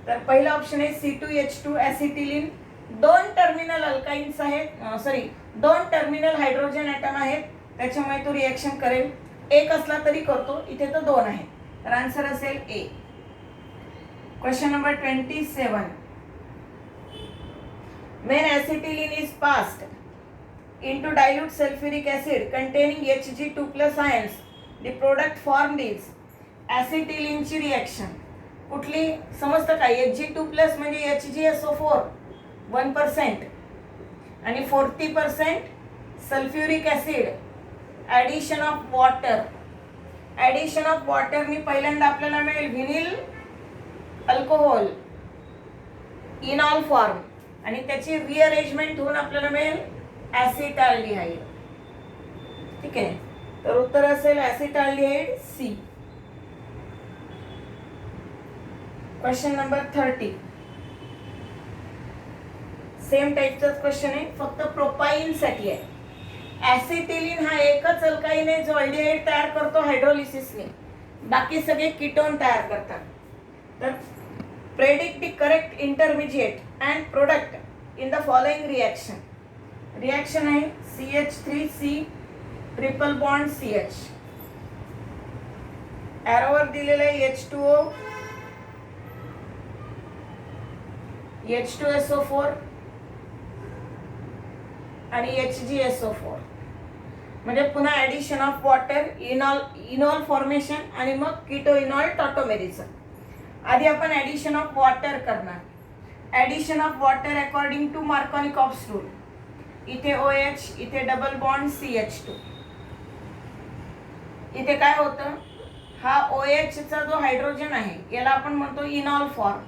तर पहिला ऑप्शन आहे C2H2 ऍसिटिलीन. दोन टर्मिनल अल्काइन्स आहेत, दोन टर्मिनल हायड्रोजन ॲटम आहेत, त्याच्यामुळे तो रिएक्शन करेल. एक असला तरी करतो, इथे तर दोन आहे. तर आन्सर असेल A. Question number 27. When acetylene is passed into dilute sulfuric acid containing Hg2 plus ions, the product formed is acetylene ची रिएक्शन कुठली समजतं का? Hg2 प्लस म्हणजे HgSO4 1% आणि 40% sulphuric acid, addition of water. Addition of वॉटरनी पहिल्यांदा आपल्याला मिळेल व्हिनिल अल्कोहोल इनॉल फॉर्म आणि त्याची रिअरेंजमेंट होऊन आपल्याला मिळेल ॲसिटाल्डिहाइड. ठीक आहे, तर उत्तर असेल acetaldehyde C. Question number 30. Same टाईपचाच क्वेश्चन आहे, फक्त प्रोपाईन साठी आहे. ॲसिटिलीन हा एकच अल्काईन आहे जो अल्डिहाइड तयार करतो हायड्रोलिसिसने, बाकी सगळे कीटोन तयार करतात. तर predict the correct intermediate and product in the following reaction. Reaction आहे CH3C ट्रिपल बॉन्ड CH. ॲरोवर दिलेलं आहे H2O, H2SO4 आणि HgSO4. म्हणजे पुन्हा addition of water, enol formation आणि मग कीटो इनॉल टॉटोमेरिझम. आधी आपण ॲडिशन ऑफ वॉटर करणार. Addition of water according to Markovnikov's rule. इथे OH, इथे डबल बॉन्ड CH2. इथे काय होतं, हा OH चा जो हायड्रोजन आहे याला आपण म्हणतो इनॉल फॉर्म,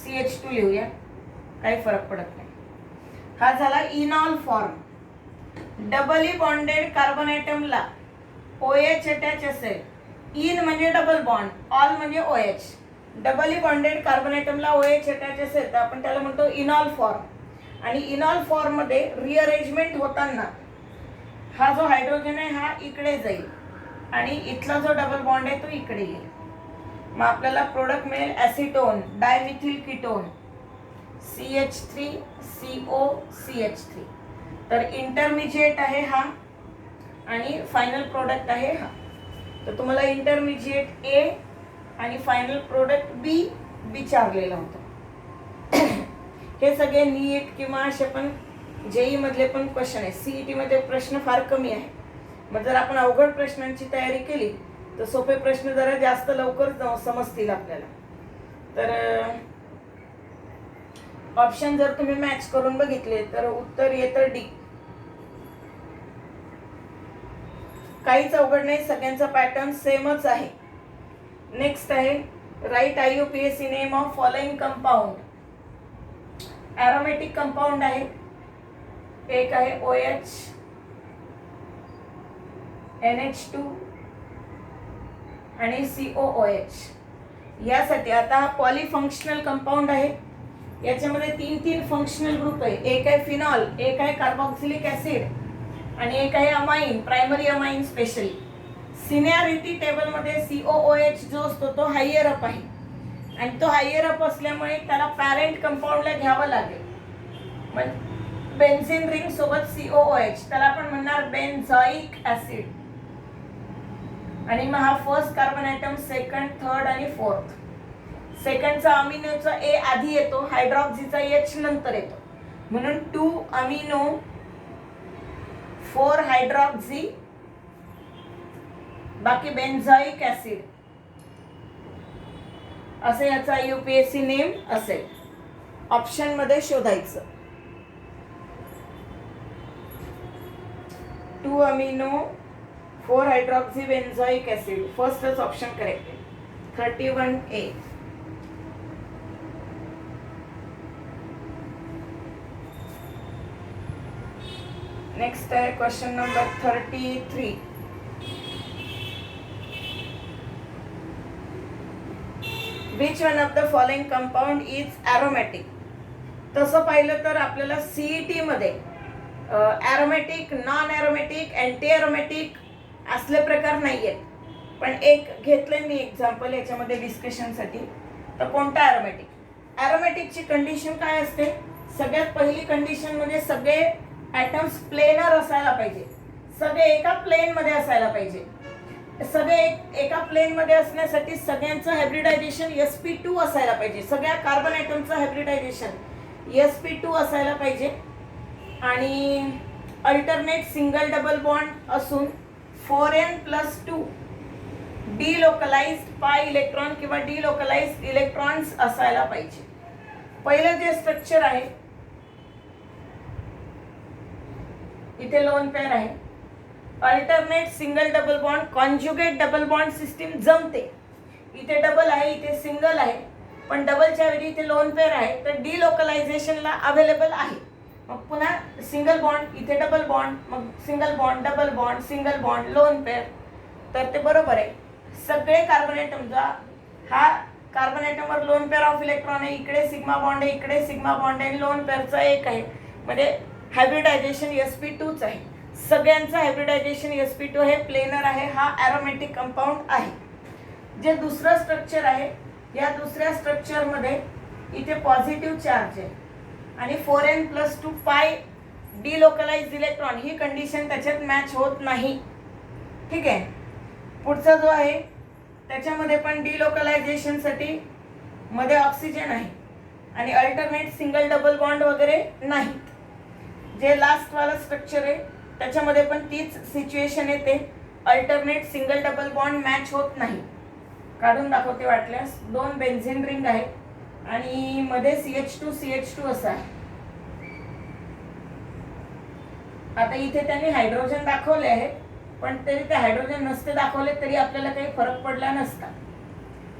CH2 लिहूया, काही फरक पडत नाही. हा झाला enol form. Doubly bonded carbon ॲटमला OH अटॅच असेल. इन म्हणजे डबल बॉन्ड, ऑल म्हणजे OH. डबली बॉन्डेड कार्बन ॲटमला OH अटॅच असेल तर आपण त्याला म्हणतो इनॉल फॉर्म. आणि इनॉल फॉर्म मध्ये रिअरेंजमेंट होताना हा जो हायड्रोजन आहे हा इकडे जाईल आणि इथला जो डबल बॉन्ड आहे तो इकडे येईल. मग आपल्याला प्रोडक्ट मिळेल ॲसिटोन डायमिथिल कीटोन CH3COCH3. तर इंटरमिजिएट आहे हा आणि फायनल प्रोडक्ट आहे हा. तर तुम्हाला इंटरमिजिएट ए आणि फायनल प्रोडक्ट बी विचारलेलं होतं. हे सगळे नीट किंवा असे पण जेई मधले पण क्वेश्चन आहे. CET मध्ये प्रश्न फार कमी आहे. मग जर आपण अवघड प्रश्नांची तयारी केली तर सोपे प्रश्न जरा जास्त लवकर समजतील आपल्याला. तर ऑप्शन जर तुम्ही मॅच करून बघितले तर उत्तर येतं डी. काहीच अवघड नाही, सगळ्यांचा पॅटर्न सेमच आहे. नेक्स्ट आहे right IUPAC name of following compound. Aromatic compound आहे. एक आहे OH, NH2 आणि COOH. यासाठी आता हा पॉलीफंक्शनल कंपाऊंड आहे. याच्यामध्ये तीन फंक्शनल ग्रुप आहे. एक आहे फिनॉल, एक आहे कार्बोक्सिलिक ऍसिड आणि एक आहे amine, primary amine specially. Seniority table मध्ये COOH जो असतो तो हायर अप आहे आणि तो हायर अप असल्यामुळे त्याला पॅरेंट कंपाऊंडला घ्यावं लागेल. मग बेन्झीन रिंग सोबत COOH त्याला आपण म्हणणार बेन्झॉइक ऍसिड. आणि मग हा first carbon atom, second, third आणि फोर्थ. सेकंडचा अमिनोचा ए आधी येतो, हायड्रॉक्सीचा H नंतर येतो, म्हणून 2 अमिनो 4 हायड्रॉक्सी, बाकी बेन्झॉइक ऍसिड असे याचा IUPAC नेम असेल. ऑप्शन मध्ये शोधायचं. 2 अमिनो 4 हायड्रॉक्सी बेन्झॉइक ऍसिड. फर्स्टच ऑप्शन करेक्ट आहे. 31A. नेक्स्ट है question number 33. Which one of the following compound is aromatic. तसं पाहिलं तर आपल्याला CET मध्ये aromatic, non aromatic, anti aromatic असले प्रकार नाही आहेत. पण एक घेतलंय मी एक्झाम्पल याच्यामध्ये डिस्कशनसाठी. तर कोणता ॲरोमॅटिक? ॲरोमॅटिकची कंडिशन काय असते? सगळ्यात पहिली कंडिशन म्हणजे सगळे ॲटम्स प्लेनर असायला पाहिजे, सगळे एका प्लेन मध्ये असायला पाहिजे. सगळे एका प्लेन मध्ये असण्यासाठी सगळ्यांचं हायब्रिडायझेशन sp2 असायला पाहिजे. सगळ्या कार्बन ॲटमचं हायब्रिडायझेशन sp2 असायला पाहिजे आणि अल्टरनेट सिंगल डबल बॉन्ड असून 4n+2 डिलोकलाइज्ड पाय इलेक्ट्रॉन किंवा डिलोकलाइज्ड इलेक्ट्रॉन्स असायला पाहिजे. पहिलं जे स्ट्रक्चर आहे इथे लोन पेअर आहे. Alternate single double bond conjugate double bond system जमते. इथे डबल आहे, इथे सिंगल आहे, पण डबलच्या वेळी इथे लोन पेअर आहे तर डिलोकलायझेशनला अवेलेबल आहे. मग पुन्हा सिंगल बॉन्ड, इथे डबल बॉन्ड, मग single bond, double bond, single bond, lone pair, तर ते बरोबर आहे. सगळे कार्बन ॲटमचा हा कार्बन ॲटमवर लोन पेअर ऑफ इलेक्ट्रॉन आहे, इकडे सिग्मा बॉन्ड आहे, इकडे सिग्मा बॉन्ड आहे, लोन पेअरचा एक आहे, म्हणजे हायब्रिडायझेशन sp2च आहे. सगळ्यांचं हायब्रिडायझेशन sp2 हे प्लेनर आहे, हा ॲरोमॅटिक कंपाऊंड आहे. जे दुसरं स्ट्रक्चर आहे, या दुसऱ्या स्ट्रक्चरमध्ये इथे पॉझिटिव्ह चार्ज आहे आणि 4n+2 पाय डिलोकलाइज्ड इलेक्ट्रॉन, ही कंडिशन त्याच्यात मॅच होत नाही. ठीक आहे. पुढचा जो आहे त्याच्यामध्ये पण डिलोकलायझेशनसाठी मध्ये ऑक्सिजन आहे आणि अल्टरनेट सिंगल डबल बॉन्ड वगैरे नाही. जे लास्ट वाला स्ट्रक्चर आहे त्याच्यामध्ये पण तीच सिच्युएशन येते. Alternate single double bond match होत नाही. काढून दाखवते वाटल्यास. 2 बेन्झीन रिंग आहे आणि मध्ये CH2 असं आहे. आता इथे त्यांनी हायड्रोजन दाखवले आहे, पण तरी ते हायड्रोजन नसते दाखवले तरी आपल्याला काही फरक पडला नसता.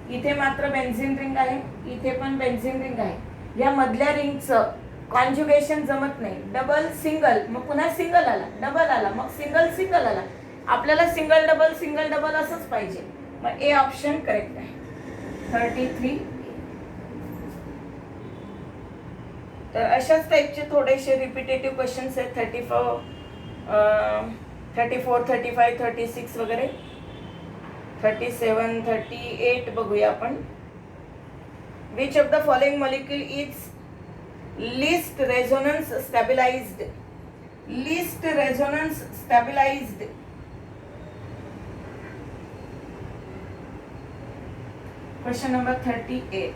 इथे मात्र बेन्झीन रिंग आहे, इथे पण बेन्झीन रिंग आहे. या मधल्या रिंगचं कॉन्जुगेशन जमत नाही. डबल सिंगल, मग पुन्हा सिंगल आला, डबल आला, मग सिंगल सिंगल आला. आपल्याला सिंगल डबल असंच पाहिजे. मग ए ऑप्शन करेक्ट आहे. 33. तर अशाच टाईपचे थोडेसे रिपिटेटिव्ह क्वेश्चन्स आहेत. 34, 35, 36 वगैरे. 37, 38 बघूया आपण. Which of the following molecule is least resonance stabilized? Least resonance stabilized. Question number 38.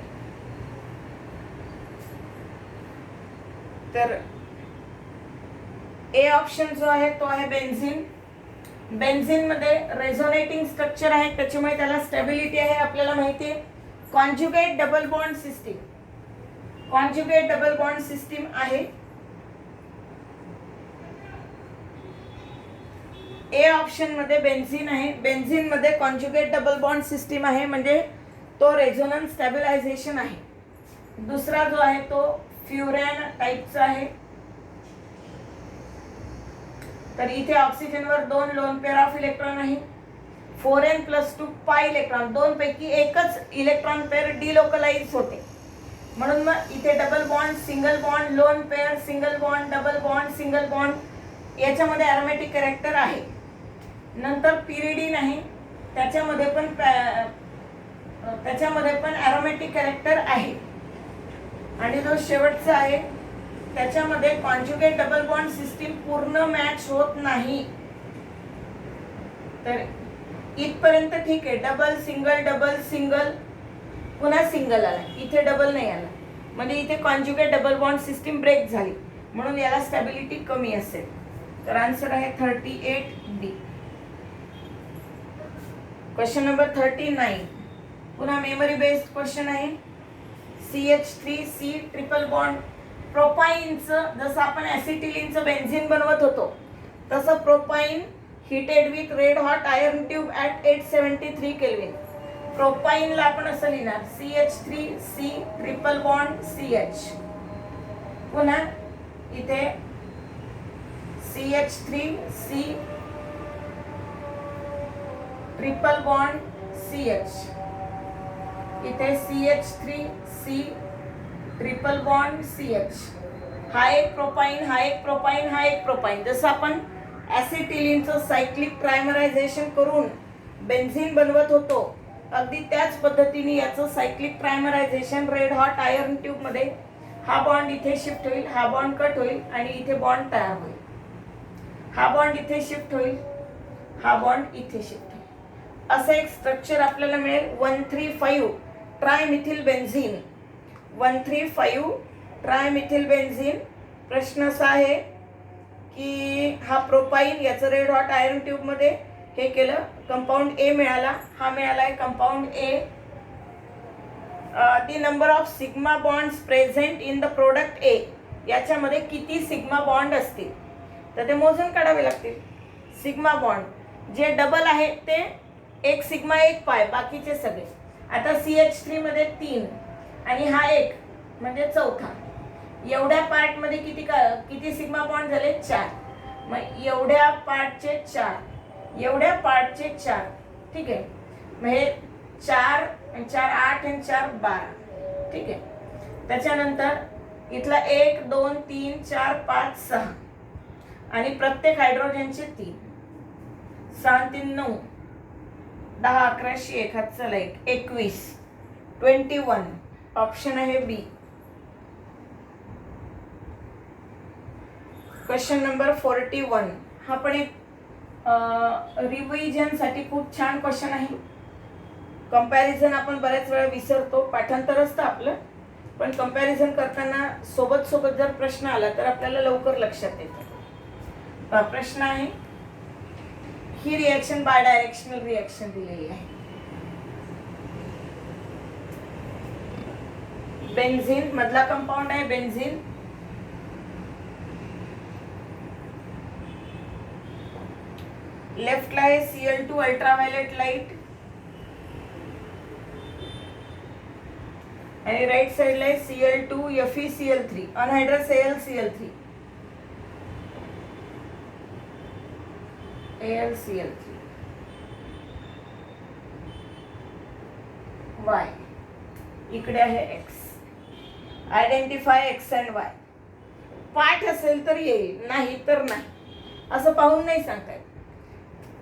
तर ए ऑप्शन जो आहे तो आहे बेन्झीन. बेन्झीन मध्ये रेझोनेटिंग स्ट्रक्चर आहे, त्याच्यामुळे त्याला स्टॅबिलिटी आहे, आपल्याला माहिती आहे. Conjugate double bond system, conjugate double bond system आहे. ए ऑप्शन मध्ये बेन्झीन आहे. बेन्झीन मध्ये कॉन्जुगेट डबल बॉन्ड सिस्टीम आहे, म्हणजे तो रेझोनन्स स्टॅबिलायझेशन आहे. दुसरा जो आहे तो फ्युरॅन टाईपचा आहे. तर इथे ऑक्सिजनवर 2 लोन पेअर ऑफ इलेक्ट्रॉन आहे. 4n+2 पाय इलेक्ट्रॉन, 2 पैकी एकच इलेक्ट्रॉन पेअर डिलोकलाइज होते, म्हणून मग इथे double bond, single bond, lone pair, single bond, double bond, single bond, याच्यामध्ये ॲरोमॅटिक कॅरेक्टर आहे. नंतर पिरिडीन आहे, त्याच्यामध्ये पण ॲरोमॅटिक कॅरेक्टर आहे. आणि जो शेवटचा आहे त्याच्यामध्ये कॉन्जुगेट डबल बॉन्ड सिस्टीम पूर्ण मॅच होत नाही. तर इथपर्यंत ठीक आहे. डबल सिंगल पुन्हा सिंगल आला, इथे डबल नाही आला, म्हणजे इथे conjugate double bond system break झाली, म्हणून याला स्टॅबिलिटी कमी असेल. तर आन्सर आहे 38D. Question number 39. पुन्हा मेमरी बेस्ड क्वेश्चन आहे. CH3C triple bond. प्रोपाईनचं जसं आपण ॲसिटिलीनचं बेन्झीन बनवत होतो तसं propyne heated with red hot iron tube at 873 kelvin. प्रोपाईनला आपण असं लिहिणार CH3C ट्रिपल बॉन्ड CH. पुन्हा इथे CH3C ट्रिपल बॉन्ड CH. इथे CH3C ट्रिपल बॉन्ड CH. हा एक प्रोपाईन, हा एक प्रोपाईन, हा एक प्रोपाईन. जसं आपण ॲसिटिलीनचं सायक्लिक ट्रायमरायझेशन करून बेन्झीन बनवत होतो, अगदी त्याच पद्धतीने याचं cyclic trimerization red hot iron tube मध्ये हा बॉन्ड इथे शिफ्ट होईल, हा बॉन्ड कट होईल आणि इथे बॉन्ड तयार होईल. हा बॉन्ड इथे शिफ्ट होईल, हा बॉन्ड इथे शिफ्ट होईल. असं एक स्ट्रक्चर आपल्याला मिळेल 135 ट्रायमिथिल बेन्झीन. 135 ट्रायमिथिल बेन्झीन. प्रश्न असा आहे की हा प्रोपाईल, याचं रेड हॉट आयर्न ट्यूबमध्ये हे केलं, कंपाऊंड ए मिळाला. हा मिळाला आहे compound A. The number of sigma bonds present in the product ए. याच्यामध्ये किती सिग्मा बॉन्ड असतील तर ते मोजून काढावे लागतील. सिग्मा बॉन्ड जे डबल आहे ते एक सिग्मा एक पाय, बाकीचे सगळे. आता CH3 मध्ये 3 आणि हा एक म्हणजे चौथा. एवढ्या पार्टमध्ये किती सिग्मा बॉन्ड झाले? 4. मग एवढ्या पार्टचे 4, एवढ्या पार्टचे 4. ठीक आहे. मग हे 4 आणि 4 8 आणि 4 12. ठीक आहे. त्याच्यानंतर इथला 1 2 3 4 5 6 आणि प्रत्येक हायड्रोजनचे 3. 6 3 9 10 11 1 हात चला 21 21. ऑप्शन आहे बी. Question number 41. हा पण एक रिव्हिजन साठी खूप छान क्वेश्चन आहे. कंपॅरिझन आपण बऱ्याच वेळा विसरतो, पाठांतर असतं आपलं, पण कंपॅरिझन करताना सोबत सोबत जर प्रश्न आला तर आपल्याला लवकर लक्षात येतं. प्रश्न आहे, ही रिएक्शन बाय डायरेक्शनल रिएक्शन दिलेली आहे. बेन्झीन मधला कंपाऊंड आहे बेन्झीन. लेफ्टला आहे Cl2 अल्ट्राव्हायोलेट लाईट आणि राईट साइडला आहे Cl2 FeCl3 अनहायड्रस AlCl3 AlCl3 Y. इकडे आहे X. Identify X and Y. पाठ असेल तर येईल, नाही तर नाही, असं पाहून नाही सांगता येत.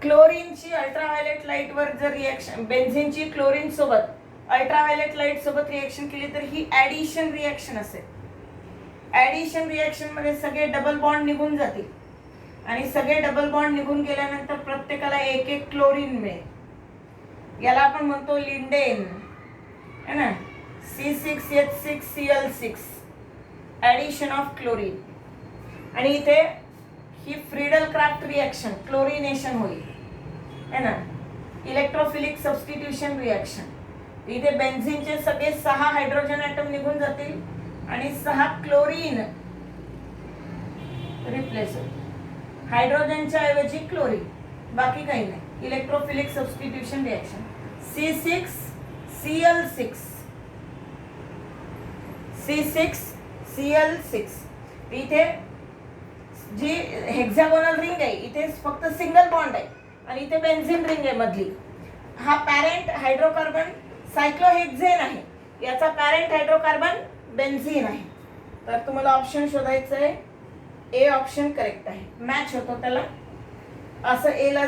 क्लोरीनची अल्ट्राव्हायोलेट लाईट वर जर रिएक्शन, बेन्झीनची क्लोरीन सोबत अल्ट्राव्हायोलेट लाईट सोबत रिएक्शन केली तर ही ऍडिशन रिएक्शन असेल. ऍडिशन रिएक्शन मध्ये सगळे डबल बॉन्ड निघून जातील आणि सगळे डबल बॉन्ड निघून गेल्यानंतर प्रत्येकाला एक एक क्लोरीन मिळेल. याला आपण म्हणतो लिंडेन है ना. C6H6Cl6 addition of chlorine. आणि इथे ही फ्रीडल क्राफ्ट रिएक्शन, क्लोरिनेशन होईल है ना. Electrophilic substitution reaction. इथे बेन्झीनचे सगळे 6 हायड्रोजन ॲटम निघून जातील आणि 6 क्लोरीन रिप्लेस होईल. हायड्रोजनच्या ऐवजी क्लोरीन, बाकी काही नाही. Electrophilic substitution reaction. C6Cl6 C6Cl6. इथे जी हेक्सागोनल रिंग आहे इथे फक्त सिंगल बॉन्ड आहे आणि इथे बेन्झीन रिंग आहे मधली. हा पॅरेंट हायड्रोकार्बन सायक्लोहेक्झेन आहे, याचा पॅरेंट हायड्रोकार्बन बेन्झीन आहे. तर तुम्हाला ऑप्शन शोधायचं आहे. ए ऑप्शन करेक्ट आहे, मॅच होतो त्याला. असं ए ला